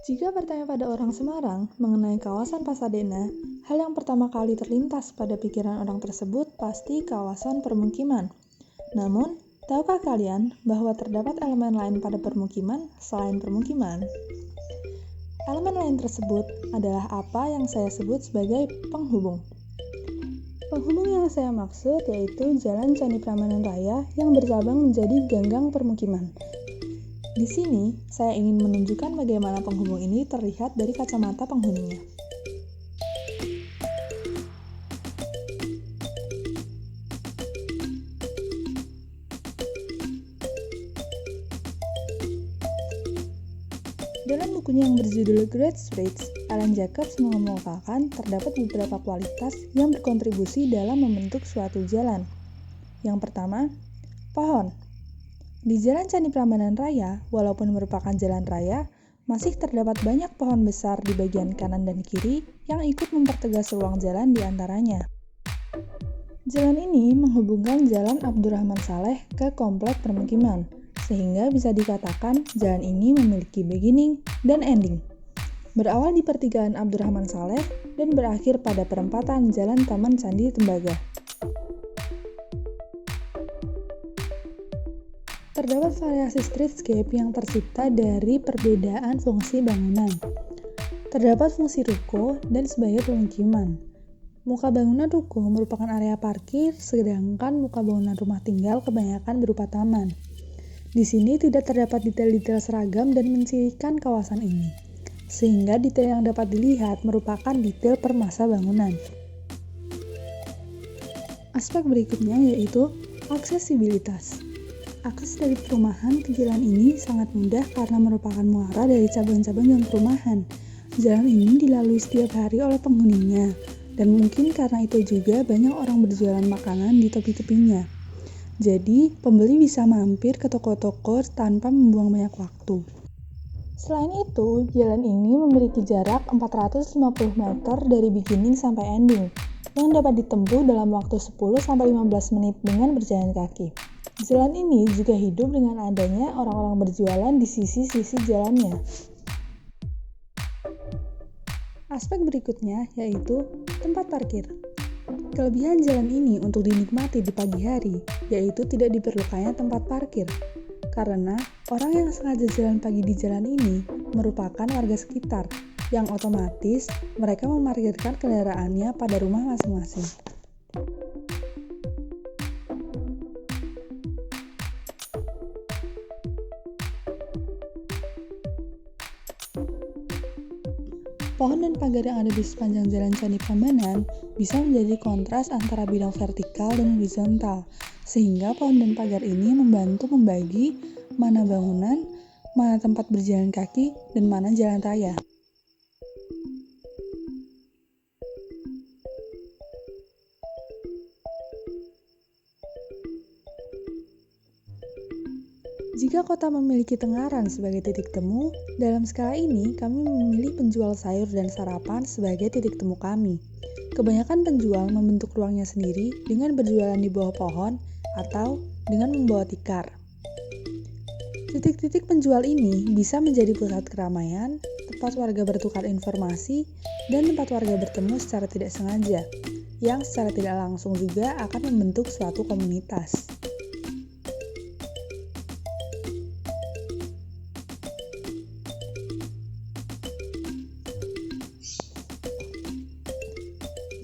Jika bertanya pada orang Semarang mengenai kawasan Pasadena, hal yang pertama kali terlintas pada pikiran orang tersebut pasti kawasan permukiman. Namun, tahukah kalian bahwa terdapat elemen lain pada permukiman selain permukiman? Elemen lain tersebut adalah apa yang saya sebut sebagai penghubung. Penghubung yang saya maksud yaitu Jalan Candi Prambanan Raya yang bercabang menjadi ganggang permukiman. Di sini, saya ingin menunjukkan bagaimana penghubung ini terlihat dari kacamata penghuninya. Dalam bukunya yang berjudul Great Streets, Alan Jacobs mengemukakan terdapat beberapa kualitas yang berkontribusi dalam membentuk suatu jalan. Yang pertama, pohon. Di Jalan Candi Prambanan Raya, walaupun merupakan jalan raya, masih terdapat banyak pohon besar di bagian kanan dan kiri yang ikut mempertegas ruang jalan di antaranya. Jalan ini menghubungkan Jalan Abdurrahman Saleh ke komplek permukiman, sehingga bisa dikatakan jalan ini memiliki beginning dan ending. Berawal di pertigaan Abdurrahman Saleh dan berakhir pada perempatan Jalan Taman Candi Tembaga. Terdapat variasi streetscape yang tercipta dari perbedaan fungsi bangunan. Terdapat fungsi ruko dan sebagai pemukiman. Muka bangunan ruko merupakan area parkir, sedangkan muka bangunan rumah tinggal kebanyakan berupa taman. Di sini tidak terdapat detail-detail seragam dan mencirikan kawasan ini, sehingga detail yang dapat dilihat merupakan detail per masa bangunan. Aspek berikutnya yaitu aksesibilitas. Akses dari perumahan ke jalan ini sangat mudah karena merupakan muara dari cabang-cabang gang perumahan. Jalan ini dilalui setiap hari oleh penghuninya, dan mungkin karena itu juga banyak orang berjualan makanan di tepi-tepinya. Jadi, pembeli bisa mampir ke toko-toko tanpa membuang banyak waktu. Selain itu, jalan ini memiliki jarak 450 meter dari beginning sampai ending, yang dapat ditempuh dalam waktu 10-15 menit dengan berjalan kaki. Jalan ini juga hidup dengan adanya orang-orang berjualan di sisi-sisi jalannya. Aspek berikutnya yaitu tempat parkir. Kelebihan jalan ini untuk dinikmati di pagi hari yaitu tidak diperlukannya tempat parkir, karena orang yang sengaja jalan pagi di jalan ini merupakan warga sekitar, yang otomatis mereka memarkirkan kendaraannya pada rumah masing-masing. Pohon dan pagar yang ada di sepanjang Jalan Candi Prambanan bisa menjadi kontras antara bidang vertikal dan horizontal, sehingga pohon dan pagar ini membantu membagi mana bangunan, mana tempat berjalan kaki, dan mana jalan raya. Jika kota memiliki Tengaran sebagai titik temu, dalam skala ini kami memilih penjual sayur dan sarapan sebagai titik temu kami. Kebanyakan penjual membentuk ruangnya sendiri dengan berjualan di bawah pohon atau dengan membawa tikar. Titik-titik penjual ini bisa menjadi pusat keramaian, tempat warga bertukar informasi, dan tempat warga bertemu secara tidak sengaja, yang secara tidak langsung juga akan membentuk suatu komunitas.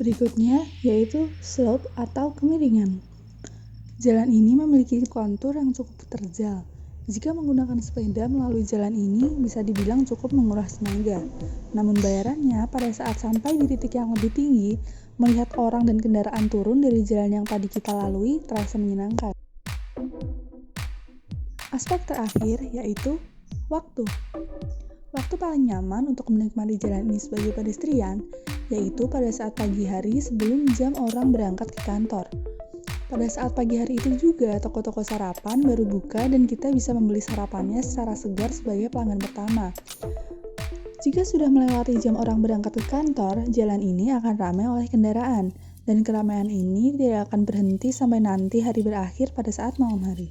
Berikutnya yaitu slope atau kemiringan. Jalan ini memiliki kontur yang cukup terjal. Jika menggunakan sepeda melalui jalan ini bisa dibilang cukup menguras tenaga. Namun bayarannya pada saat sampai di titik yang lebih tinggi, melihat orang dan kendaraan turun dari jalan yang tadi kita lalui terasa menyenangkan. Aspek terakhir yaitu waktu. Waktu paling nyaman untuk menikmati jalan ini sebagai pedestrian yaitu pada saat pagi hari sebelum jam orang berangkat ke kantor. Pada saat pagi hari itu juga toko-toko sarapan baru buka dan kita bisa membeli sarapannya secara segar sebagai pelanggan pertama. Jika sudah melewati jam orang berangkat ke kantor, jalan ini akan ramai oleh kendaraan dan keramaian ini tidak akan berhenti sampai nanti hari berakhir pada saat malam hari.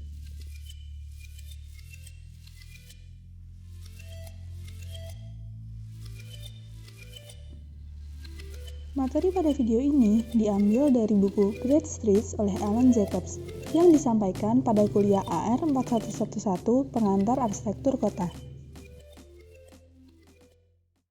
Materi pada video ini diambil dari buku Great Streets oleh Alan Jacobs yang disampaikan pada kuliah AR 4111 Pengantar Arsitektur Kota.